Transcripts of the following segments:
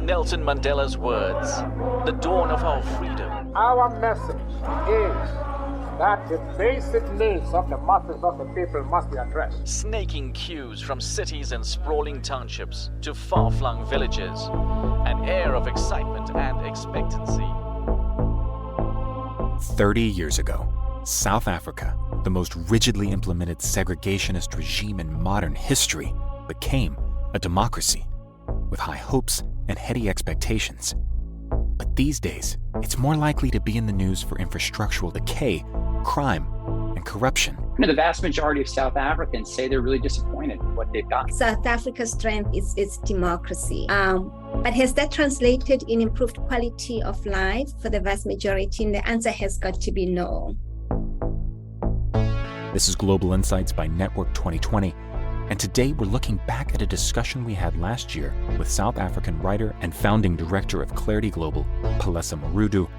Nelson Mandela's words, the dawn of our freedom. Our message is that the basic needs of the masses of the people must be addressed. Snaking queues from cities and sprawling townships to far-flung villages, an air of excitement and expectancy. 30 years ago, South Africa, the most rigidly implemented segregationist regime in modern history, became a democracy with high hopes and heady expectations. But these days, it's more likely to be in the news for infrastructural decay, crime, and corruption. The vast majority of South Africans say they're really disappointed with what they've got. South Africa's strength is its democracy. But has that translated in improved quality of life for the vast majority? And the answer has got to be no. This is Global Insights by Network 2020, and today we're looking back at a discussion we had last year with South African writer and founding director of Clarity Global, Palesa Marudu,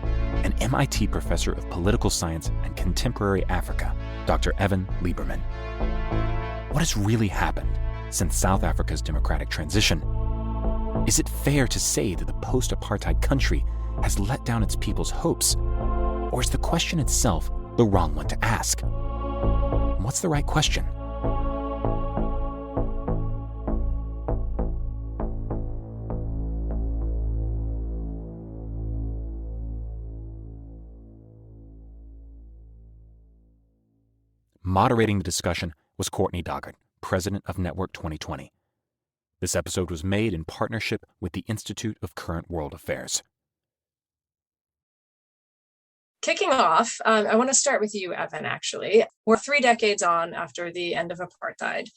and MIT professor of political science and contemporary Africa, Dr. Evan Lieberman. What has really happened since South Africa's democratic transition? Is it fair to say that the post-apartheid country has let down its people's hopes? Or is the question itself the wrong one to ask? What's the right question? Moderating the discussion was Courtney Doggart, president of Network 2020. This episode was made in partnership with the Institute of Current World Affairs. Kicking off, I want to start with you, Evan, actually. We're 3 decades on after the end of apartheid.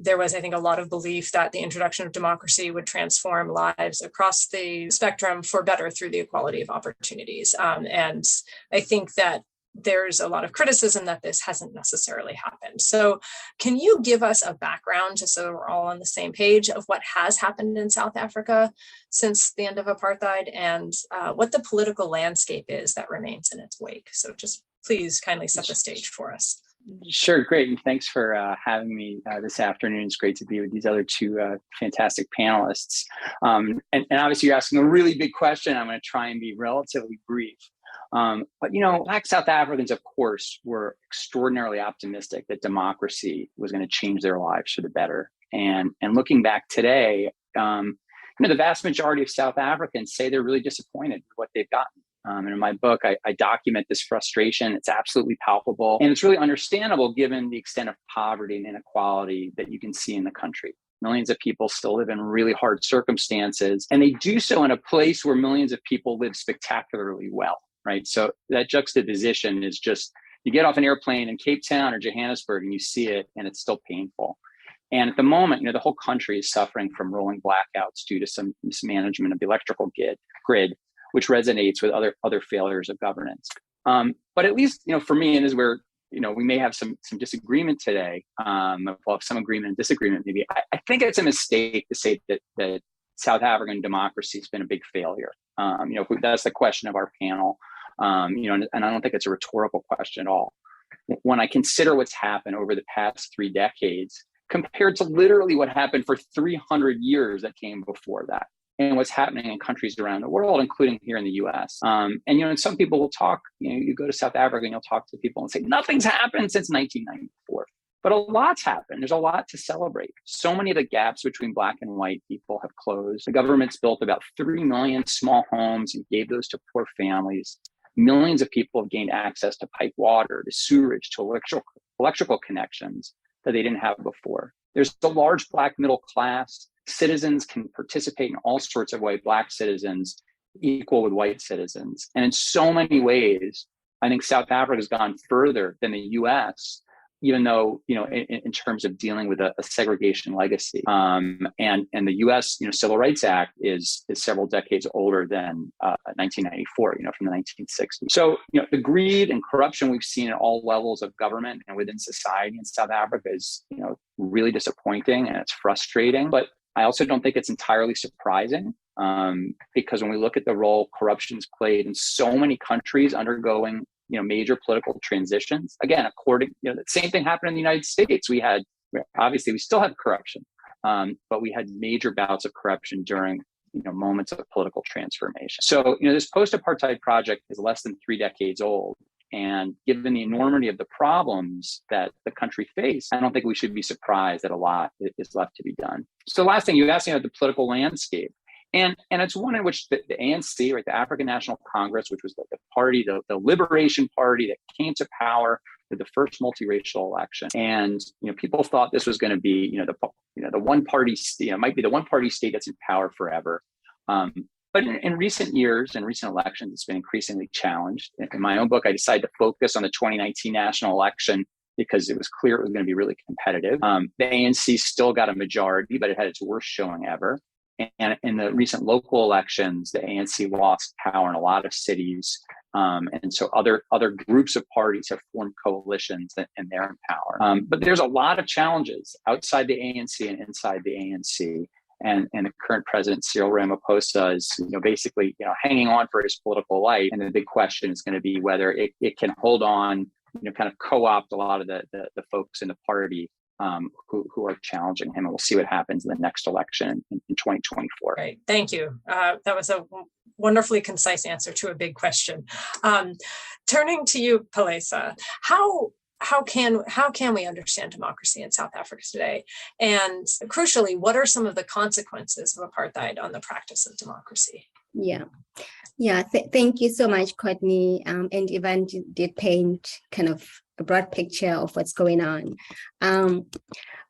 There was, I think, a lot of belief that the introduction of democracy would transform lives across the spectrum for better through the equality of opportunities. And I think that there's a lot of criticism that this hasn't necessarily happened. So can you give us a background, just so we're all on the same page, of what has happened in South Africa since the end of apartheid and what the political landscape is that remains in its wake? So just please kindly set the stage for us. Sure, great. And thanks for having me this afternoon. It's great to be with these other 2 fantastic panelists. And obviously you're asking a really big question. I'm going to try and be relatively brief. But, Black South Africans, of course, were extraordinarily optimistic that democracy was going to change their lives for the better. And looking back today, the vast majority of South Africans say they're really disappointed with what they've gotten. And in my book, I document this frustration. It's absolutely palpable. And it's really understandable given the extent of poverty and inequality that you can see in the country. Millions of people still live in really hard circumstances, and they do so in a place where millions of people live spectacularly well. Right. So that juxtaposition is just, you get off an airplane in Cape Town or Johannesburg and you see it and it's still painful. And at the moment, the whole country is suffering from rolling blackouts due to some mismanagement of the electrical grid, which resonates with other failures of governance. But at least, for me, and this is where, we may have some disagreement today. We'll have some agreement and disagreement maybe. I think it's a mistake to say that South African democracy has been a big failure. That's the question of our panel. And I don't think it's a rhetorical question at all. When I consider what's happened over the past 3 decades, compared to literally what happened for 300 years that came before that, and what's happening in countries around the world, including here in the US. And some people will talk, you go to South Africa and you'll talk to people and say, nothing's happened since 1994. But a lot's happened. There's a lot to celebrate. So many of the gaps between Black and white people have closed. The government's built about 3 million small homes and gave those to poor families. Millions of people have gained access to pipe water, to sewerage, to electrical connections that they didn't have before. There's a large Black middle class. Citizens can participate in all sorts of ways. Black citizens equal with white citizens. And in so many ways, I think South Africa has gone further than the US, even though, in terms of dealing with a segregation legacy. And the US, Civil Rights Act is several decades older than 1994, from the 1960s. So, the greed and corruption we've seen at all levels of government and within society in South Africa is, really disappointing and it's frustrating. But I also don't think it's entirely surprising because when we look at the role corruption's played in so many countries undergoing major political transitions. Again, the same thing happened in the United States. We still have corruption, but we had major bouts of corruption during moments of political transformation. So, this post-apartheid project is less than 3 decades old. And given the enormity of the problems that the country faced, I don't think we should be surprised that a lot is left to be done. So the last thing you asked me about the political landscape. And it's one in which the ANC, right, the African National Congress, which was the party, the liberation party that came to power with the first multiracial election. And, people thought this was going to be, the one party, might be the one party state that's in power forever. But in recent years and recent elections, it's been increasingly challenged. In my own book, I decided to focus on the 2019 national election because it was clear it was going to be really competitive. The ANC still got a majority, but it had its worst showing ever. And in the recent local elections, the ANC lost power in a lot of cities. And so other groups of parties have formed coalitions and they're in power. But there's a lot of challenges outside the ANC and inside the ANC. And the current president, Cyril Ramaphosa, is basically hanging on for his political life. And the big question is going to be whether it can hold on, kind of co-opt a lot of the folks in the party who are challenging him. And we'll see what happens in the next election in 2024. Great, thank you. That was a wonderfully concise answer to a big question. Turning to you, Palesa, how can we understand democracy in South Africa today? And crucially, what are some of the consequences of apartheid on the practice of democracy? Thank you so much, Courtney. And Ivan did paint kind of a broad picture of what's going on.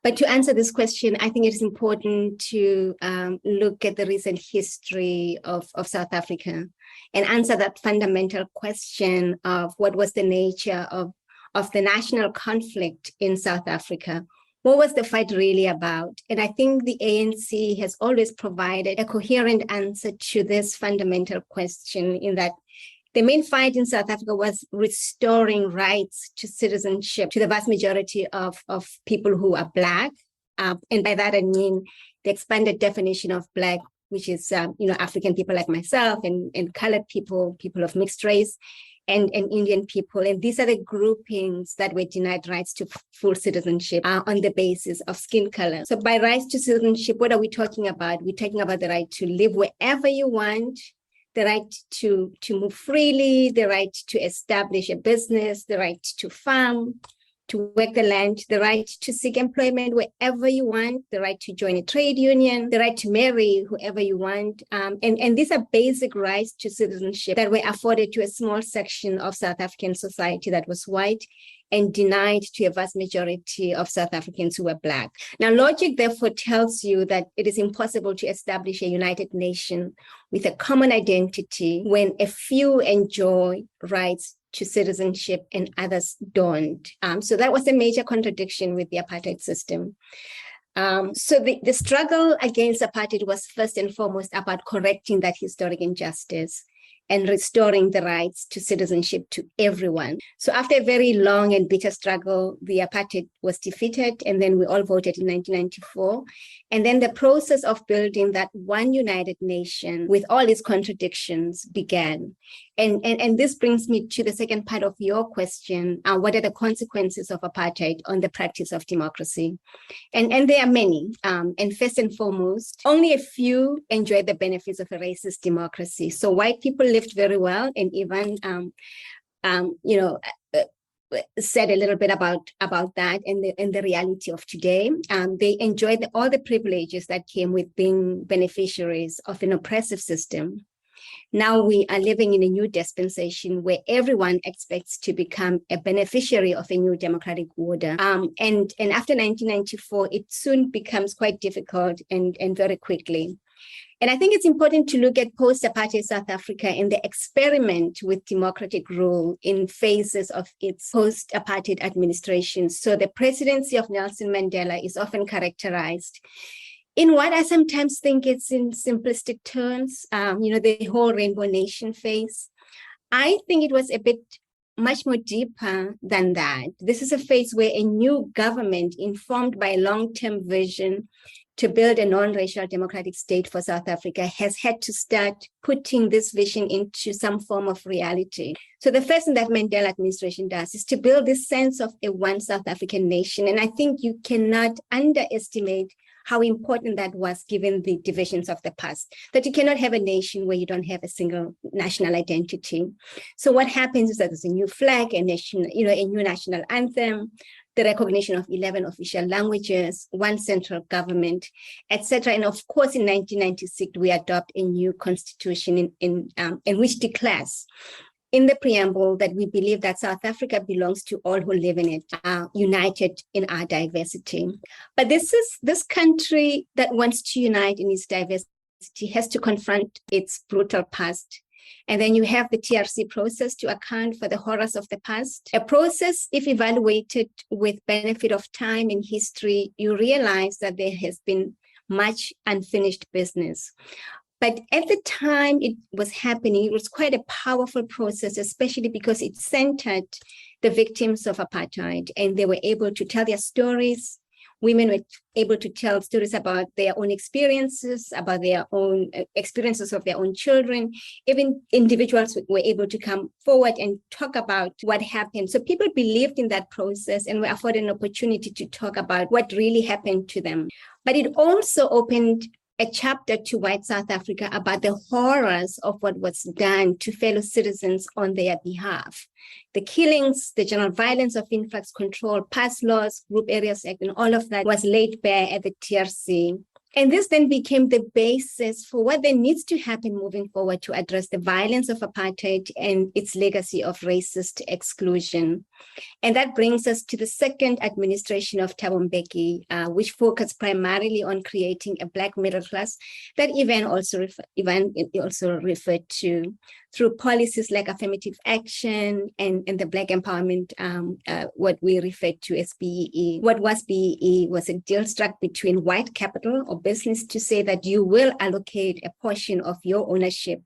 But to answer this question, I think it is important to look at the recent history of South Africa and answer that fundamental question of what was the nature of the national conflict in South Africa. What was the fight really about? And I think the ANC has always provided a coherent answer to this fundamental question, in that the main fight in South Africa was restoring rights to citizenship to the vast majority of people who are Black. And by that, I mean the expanded definition of Black, which is, African people like myself and colored people, people of mixed race, and Indian people. And these are the groupings that were denied rights to full citizenship on the basis of skin color. So by rights to citizenship, what are we talking about? We're talking about the right to live wherever you want, the right to move freely, the right to establish a business, the right to farm, to work the land, the right to seek employment wherever you want, the right to join a trade union, the right to marry whoever you want. And these are basic rights to citizenship that were afforded to a small section of South African society that was white and denied to a vast majority of South Africans who were Black. Now, logic therefore tells you that it is impossible to establish a united nation with a common identity when a few enjoy rights to citizenship and others don't. So that was a major contradiction with the apartheid system. So the struggle against apartheid was first and foremost about correcting that historic injustice and restoring the rights to citizenship to everyone. So after a very long and bitter struggle, the apartheid was defeated, and then we all voted in 1994. And then the process of building that one united nation with all its contradictions began. And this brings me to the second part of your question. What are the consequences of apartheid on the practice of democracy? And there are many. And first and foremost, only a few enjoy the benefits of a racist democracy. So white people lived very well, and even said a little bit about that and the reality of today. They enjoyed all the privileges that came with being beneficiaries of an oppressive system. Now we are living in a new dispensation where everyone expects to become a beneficiary of a new democratic order. And after 1994, it soon becomes quite difficult and very quickly. And I think it's important to look at post-apartheid South Africa and the experiment with democratic rule in phases of its post-apartheid administration. So the presidency of Nelson Mandela is often characterized in what I sometimes think it's in simplistic terms, the whole Rainbow Nation phase. I think it was a bit much more deeper than that. This is a phase where a new government, informed by a long-term vision to build a non-racial democratic state for South Africa, has had to start putting this vision into some form of reality. So the first thing that Mandela administration does is to build this sense of a one South African nation. And I think you cannot underestimate how important that was given the divisions of the past, that you cannot have a nation where you don't have a single national identity. So what happens is that there's a new flag, a new national anthem, the recognition of 11 official languages, one central government, etc. And of course, in 1996, we adopt a new constitution in which declares in the preamble that we believe that South Africa belongs to all who live in it, united in our diversity. But this country that wants to unite in its diversity has to confront its brutal past. And then you have the TRC process to account for the horrors of the past. A process, if evaluated with benefit of time and history, you realize that there has been much unfinished business. But at the time it was happening, it was quite a powerful process, especially because it centered the victims of apartheid, and they were able to tell their stories. Women were able to tell stories about their own experiences, about their own experiences of their own children. Even individuals were able to come forward and talk about what happened. So people believed in that process and were afforded an opportunity to talk about what really happened to them. But it also opened a chapter to white South Africa about the horrors of what was done to fellow citizens on their behalf. The killings, the general violence of influx control, past laws, Group Areas Act, and all of that was laid bare at the TRC. And this then became the basis for what then needs to happen moving forward to address the violence of apartheid and its legacy of racist exclusion. And that brings us to the second administration of Thabo Mbeki, which focused primarily on creating a Black middle class that Ivan also referred to through policies like affirmative action and the Black empowerment, what we refer to as BEE. What was BEE was a deal struck between white capital or business to say that you will allocate a portion of your ownership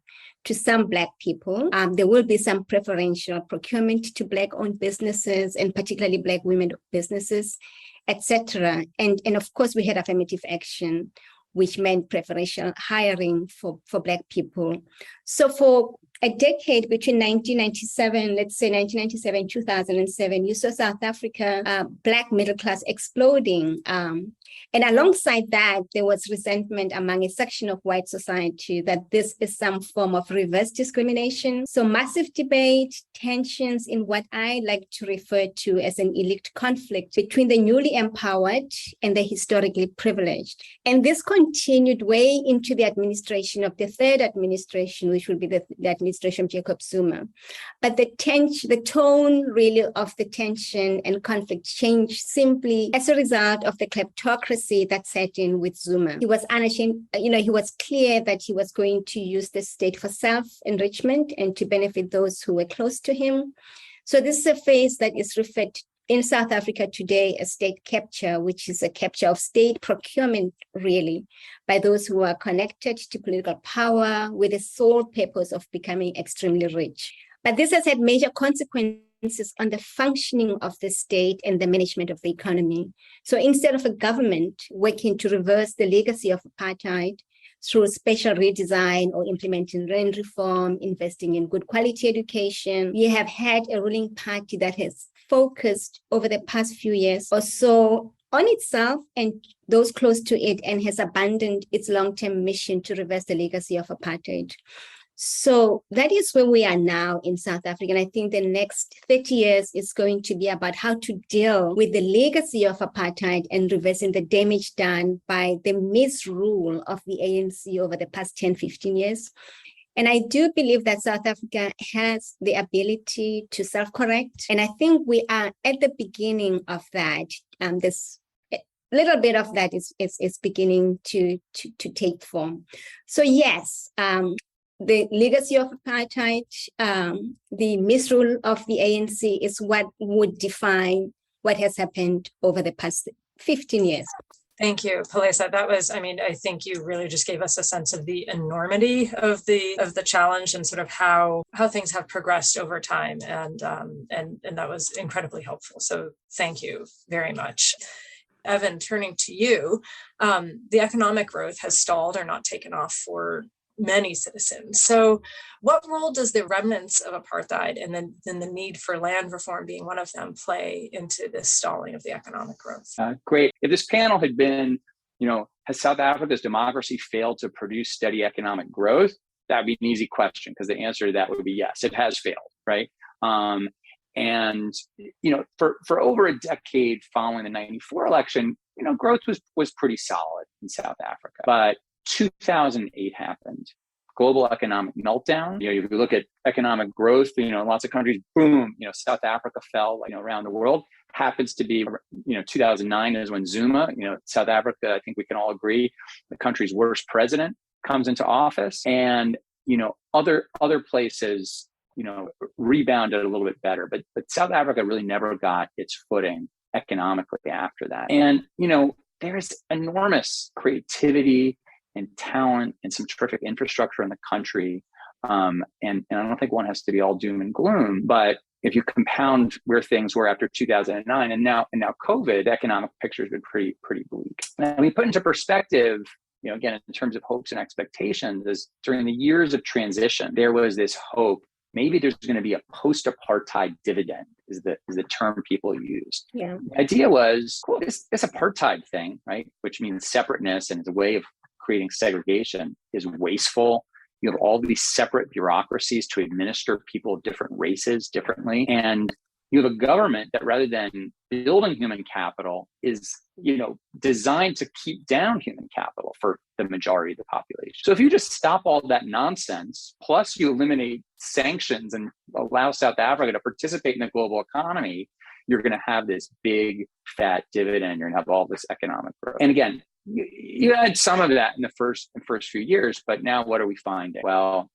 to some Black people. There will be some preferential procurement to Black-owned businesses and particularly Black women businesses, etc. And of course, we had affirmative action, which meant preferential hiring for Black people. So for a decade between 1997, let's say 1997, 2007, you saw South Africa, Black middle class exploding. And alongside that, there was resentment among a section of white society that this is some form of reverse discrimination. So massive debate, tensions in what I like to refer to as an elite conflict between the newly empowered and the historically privileged. And this continued way into the administration of the third administration, which will be the administration of Jacob Zuma. But the tone really of the tension and conflict changed simply as a result of the kleptocracy that set in with Zuma. He was unashamed, he was clear that he was going to use the state for self-enrichment and to benefit those who were close to him. So this is a phase that is referred in South Africa today as state capture, which is a capture of state procurement, really, by those who are connected to political power with the sole purpose of becoming extremely rich. But this has had major consequences on the functioning of the state and the management of the economy. So instead of a government working to reverse the legacy of apartheid through special redesign or implementing land reform, investing in good quality education, we have had a ruling party that has focused over the past few years or so on itself and those close to it, and has abandoned its long-term mission to reverse the legacy of apartheid. So that is where we are now in South Africa. And I think the next 30 years is going to be about how to deal with the legacy of apartheid and reversing the damage done by the misrule of the ANC over the past 10, 15 years. And I do believe that South Africa has the ability to self-correct. And I think we are at the beginning of that. This little bit of that is beginning to take form. So yes, the legacy of apartheid, the misrule of the ANC is what would define what has happened over the past 15 years. Thank you, Palesa. That was, I think you really just gave us a sense of the enormity of the challenge and sort of how things have progressed over time. And that was incredibly helpful. So thank you very much. Evan, turning to you, the economic growth has stalled or not taken off for many citizens. So what role does the remnants of apartheid and then the need for land reform being one of them play into this stalling of the economic growth? Great. If this panel had been, has South Africa's democracy failed to produce steady economic growth? That'd be an easy question, because the answer to that would be yes, it has failed, right? And for over a decade following the '94 election, growth was pretty solid in South Africa. But 2008 happened. Global economic meltdown. If you look at economic growth, in lots of countries, boom, South Africa fell, around the world. Happens to be, 2009 is when Zuma, South Africa, I think we can all agree, the country's worst president comes into office, and, other places, rebounded a little bit better, but South Africa really never got its footing economically after that. And, there's enormous creativity and talent and some terrific infrastructure in the country. And I don't think one has to be all doom and gloom, but if you compound where things were after 2009 and now COVID, the economic picture has been pretty bleak. And we put into perspective, again, in terms of hopes and expectations, is during the years of transition, there was this hope, maybe there's going to be a post-apartheid dividend, is the term people used. Yeah. The idea was, cool, this apartheid thing, right, which means separateness and is a way of creating segregation, is wasteful. You have all these separate bureaucracies to administer people of different races differently. And you have a government that, rather than building human capital, is, designed to keep down human capital for the majority of the population. So if you just stop all that nonsense, plus you eliminate sanctions and allow South Africa to participate in the global economy, you're going to have this big fat dividend. You're going to have all this economic growth. And again, you had some of that in the first few years, but now what are we finding? Well,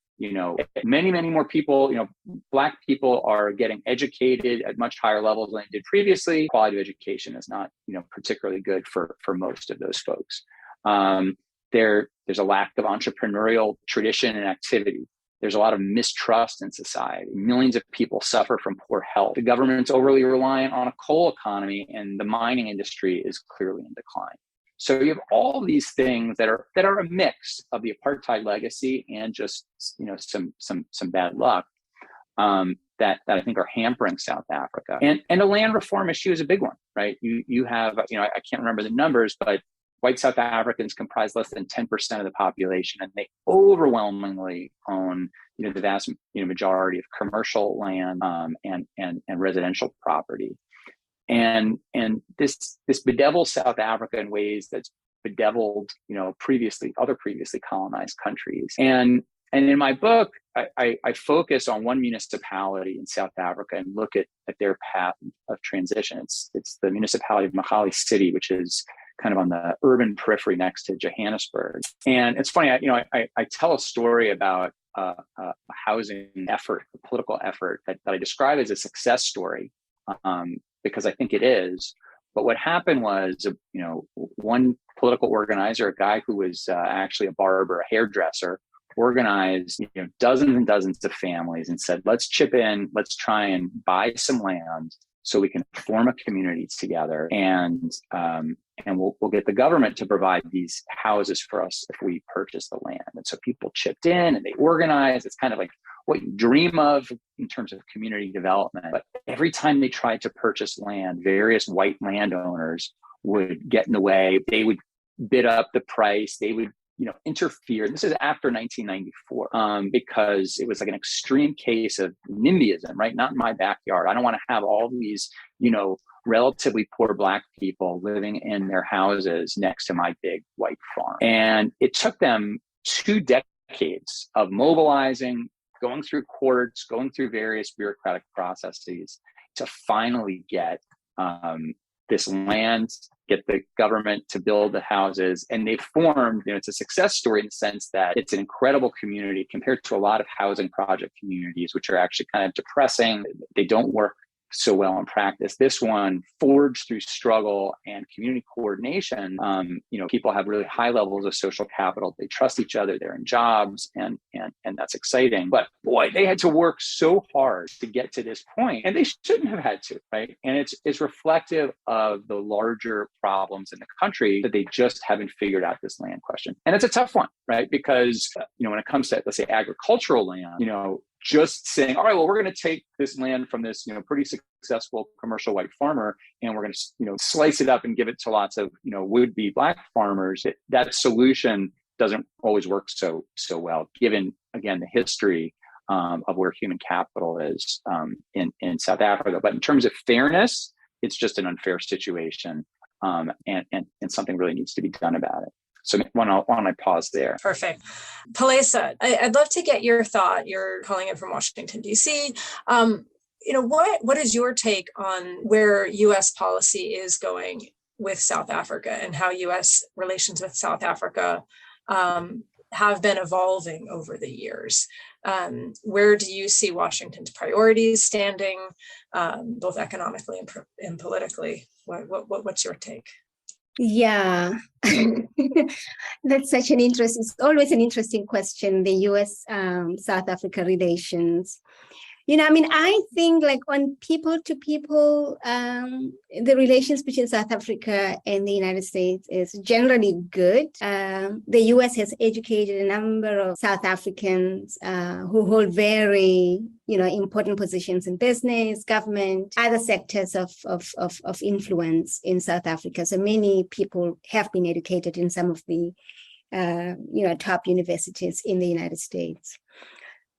many more people, Black people are getting educated at much higher levels than they did previously. Quality of education is not, particularly good for most of those folks. There's a lack of entrepreneurial tradition and activity. There's a lot of mistrust in society. Millions of people suffer from poor health. The government's overly reliant on a coal economy, and the mining industry is clearly in decline. So you have all these things that are a mix of the apartheid legacy and just some bad luck that I think are hampering South Africa. And the land reform issue is a big one, right? You have I can't remember the numbers, but white South Africans comprise less than 10% of the population, and they overwhelmingly own the vast majority of commercial land and residential property. And this bedevils South Africa in ways that's bedeviled, other previously colonized countries. And in my book, I focus on one municipality in South Africa and look at their path of transition. It's the municipality of Magadi City, which is kind of on the urban periphery next to Johannesburg. And it's funny, I tell a story about a housing effort, a political effort that I describe as a success story. Because I think it is. But what happened was, one political organizer, a guy who was actually a barber, a hairdresser, organized dozens and dozens of families and said, let's chip in, let's try and buy some land so we can form a community together, and we'll get the government to provide these houses for us if we purchase the land. And so people chipped in and they organized. It's kind of like what you dream of in terms of community development. But every time they tried to purchase land, various white landowners would get in the way. They would bid up the price. They would, interfere. This is after 1994, because it was like an extreme case of NIMBYism, right? Not in my backyard. I don't want to have all these, relatively poor Black people living in their houses next to my big white farm. And it took them 2 decades of mobilizing, going through courts, going through various bureaucratic processes to finally get this land, get the government to build the houses. And they formed, it's a success story in the sense that it's an incredible community compared to a lot of housing project communities, which are actually kind of depressing. They don't work so well in practice. This one, forged through struggle and community coordination, people have really high levels of social capital. They trust each other. They're in jobs, and that's exciting. But boy, they had to work so hard to get to this point, and they shouldn't have had to, right? And it's reflective of the larger problems in the country that they just haven't figured out this land question. And it's a tough one, right? Because when it comes to, let's say, agricultural land, just saying, all right, well, we're going to take this land from this, pretty successful commercial white farmer, and we're going to, slice it up and give it to lots of, would-be Black farmers. That solution doesn't always work so well, given, again, the history of where human capital is in South Africa. But in terms of fairness, it's just an unfair situation, and something really needs to be done about it. So why don't I pause there? Perfect. Palesa, I'd love to get your thought. You're calling it from Washington, D.C. What is your take on where U.S. policy is going with South Africa and how U.S. relations with South Africa have been evolving over the years? Where do you see Washington's priorities standing, both economically and politically? What's your take? Yeah, that's such it's always an interesting question, the US South Africa relations. I think like on people to people, the relations between South Africa and the United States is generally good. The US has educated a number of South Africans who hold very, important positions in business, government, other sectors of influence in South Africa. So many people have been educated in some of the, top universities in the United States.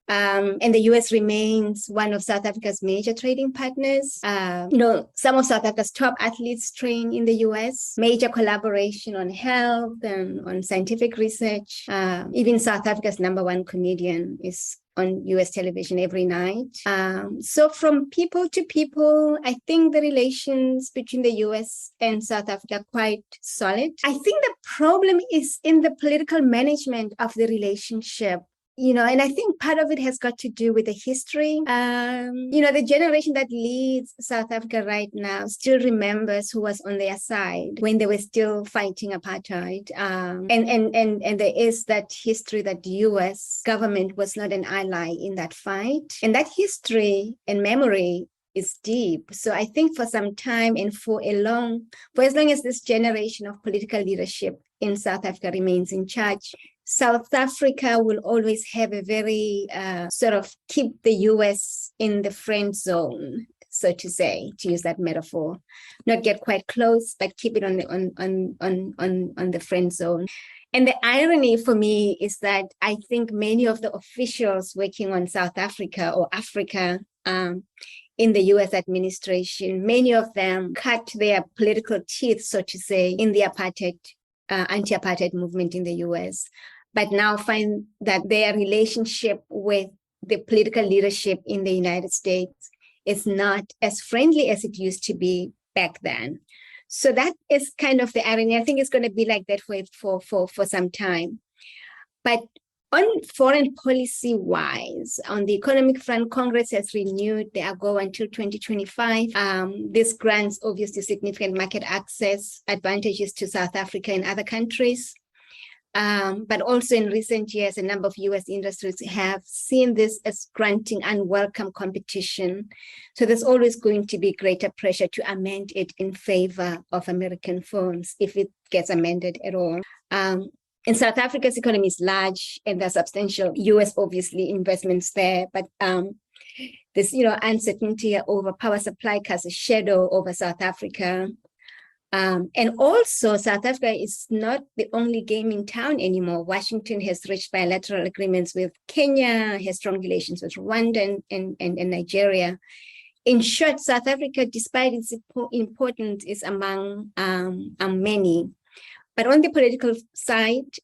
And the US remains one of South Africa's major trading partners. Some of South Africa's top athletes train in the US, major collaboration on health and on scientific research. Even South Africa's #1 comedian is on US television every night. So from people to people, I think the relations between the US and South Africa are quite solid. I think the problem is in the political management of the relationship. And I think part of it has got to do with the history. The generation that leads South Africa right now still remembers who was on their side when they were still fighting apartheid. And there is that history that the US government was not an ally in that fight. And that history and memory is deep. So I think for some time and for as long as this generation of political leadership in South Africa remains in charge, South Africa will always have a very sort of keep the US in the friend zone, so to say, to use that metaphor. Not get quite close, but keep it on the friend zone. And the irony for me is that I think many of the officials working on South Africa or Africa in the US administration, many of them cut their political teeth, so to say, in the anti-apartheid movement in the US, but now find that their relationship with the political leadership in the United States is not as friendly as it used to be back then. So that is kind of the irony. I think it's going to be like that for some time. But on foreign policy wise, on the economic front, Congress has renewed the AGOA until 2025. This grants obviously significant market access advantages to South Africa and other countries. But also in recent years, a number of US industries have seen this as granting unwelcome competition. So there's always going to be greater pressure to amend it in favor of American firms if it gets amended at all. And South Africa's economy is large and there's substantial US, obviously, investments there. But this, uncertainty over power supply casts a shadow over South Africa. And also, South Africa is not the only game in town anymore. Washington has reached bilateral agreements with Kenya, has strong relations with Rwanda and Nigeria. In short, South Africa, despite its importance, is among many. But on the political side,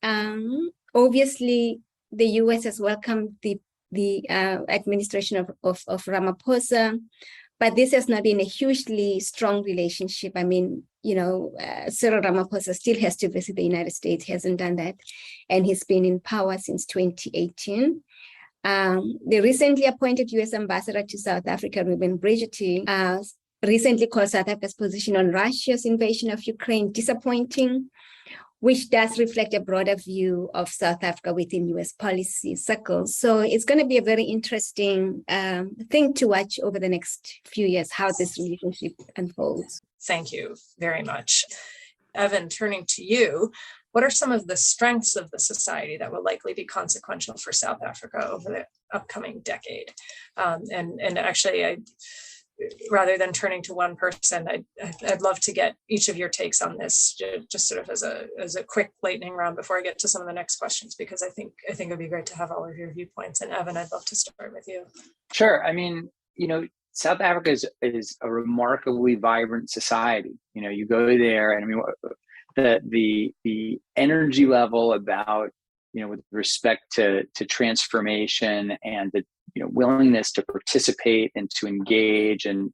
obviously, the US has welcomed the administration of Ramaphosa, but this has not been a hugely strong relationship. I mean, Cyril Ramaphosa still has to visit the United States, hasn't done that, and he's been in power since 2018. The recently appointed US ambassador to South Africa, Ruben Brigitte, recently called South Africa's position on Russia's invasion of Ukraine disappointing, which does reflect a broader view of South Africa within US policy circles. So it's going to be a very interesting thing to watch over the next few years, how this relationship unfolds. Thank you very much. Evan, turning to you, what are some of the strengths of the society that will likely be consequential for South Africa over the upcoming decade? And actually, rather than turning to one person, I'd love to get each of your takes on this, just sort of as a quick lightning round before I get to some of the next questions, because I think it'd be great to have all of your viewpoints. And Evan, I'd love to start with you. Sure. I mean, South Africa is a remarkably vibrant society. You go there, and I mean, the energy level about, with respect to transformation and the willingness to participate and to engage and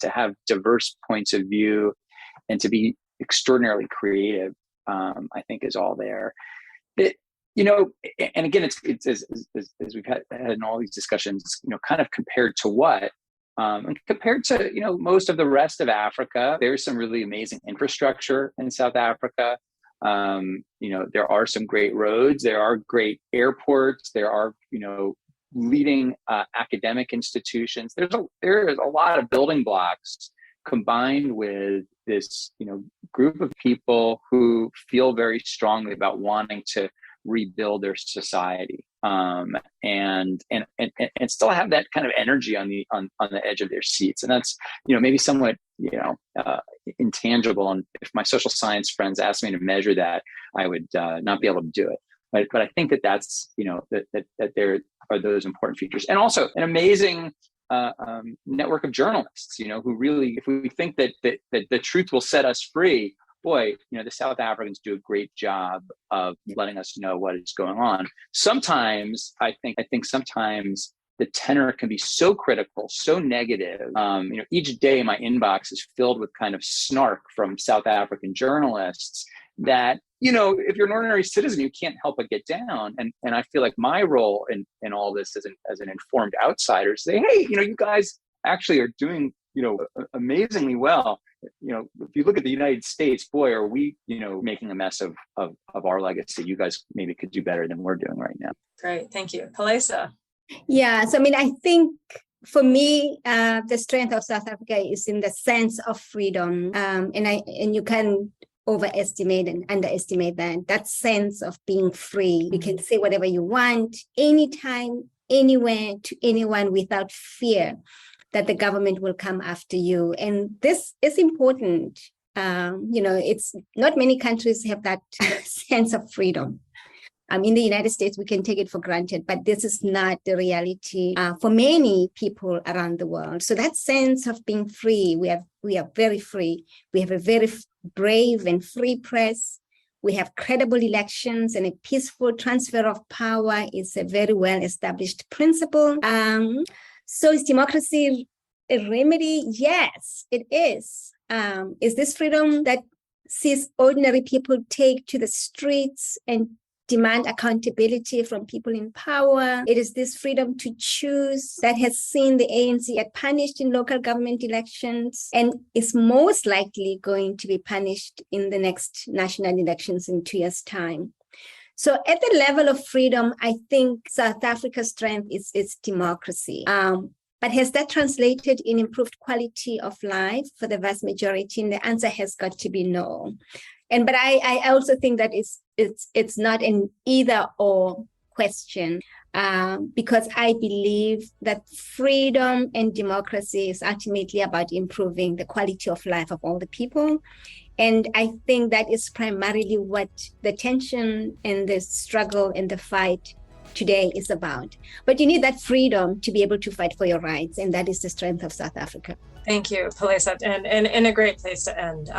to have diverse points of view and to be extraordinarily creative, I think is all there. And again, it's as we've had in all these discussions, kind of compared to what. And compared to most of the rest of Africa, there's some really amazing infrastructure in South Africa. There are some great roads, there are great airports, there are leading academic institutions. There is a lot of building blocks combined with this group of people who feel very strongly about wanting to rebuild their society, and still have that kind of energy on the edge of their seats. And that's maybe somewhat intangible. And if my social science friends asked me to measure that, I would not be able to do it. But I think that's that there are those important features, and also an amazing network of journalists. Who really, if we think that the truth will set us free, boy, the South Africans do a great job of letting us know what is going on. Sometimes I think sometimes the tenor can be so critical, so negative. Each day my inbox is filled with kind of snark from South African journalists that, if you're an ordinary citizen, you can't help but get down. And I feel like my role in all this as an informed outsider, say, hey, you guys actually are doing, amazingly well. If you look at the United States, boy, are we, making a mess of our legacy. You guys maybe could do better than we're doing right now. Great. Thank you. Palesa. Yeah. So, I think for me, the strength of South Africa is in the sense of freedom. And you can overestimate and underestimate that sense of being free. You can say whatever you want, anytime, anywhere, to anyone without fear that the government will come after you. And this is important. It's not many countries have that sense of freedom. In the United States, we can take it for granted, but this is not the reality for many people around the world. So that sense of being free, we are very free. We have a very brave and free press. We have credible elections, and a peaceful transfer of power is a very well-established principle. So is democracy a remedy? Yes, it is. Is this freedom that sees ordinary people take to the streets and demand accountability from people in power? It is this freedom to choose that has seen the ANC get punished in local government elections and is most likely going to be punished in the next national elections in 2 years' time. So at the level of freedom, I think South Africa's strength is its democracy. But has that translated in improved quality of life for the vast majority? And the answer has got to be no. But I also think that it's not an either or question, because I believe that freedom and democracy is ultimately about improving the quality of life of all the people. And I think that is primarily what the tension and the struggle and the fight today is about. But you need that freedom to be able to fight for your rights. And that is the strength of South Africa. Thank you, Palesa, and a great place to end.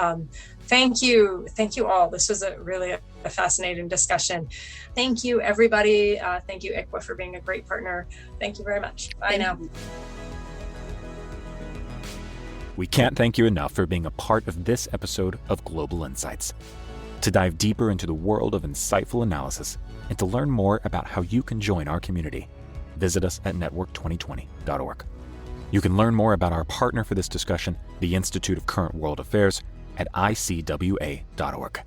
Thank you all. This was really a fascinating discussion. Thank you, everybody. Thank you, ICWA, for being a great partner. Thank you very much. Bye now. We can't thank you enough for being a part of this episode of Global Insights. To dive deeper into the world of insightful analysis and to learn more about how you can join our community, visit us at network2020.org. You can learn more about our partner for this discussion, the Institute of Current World Affairs, at icwa.org.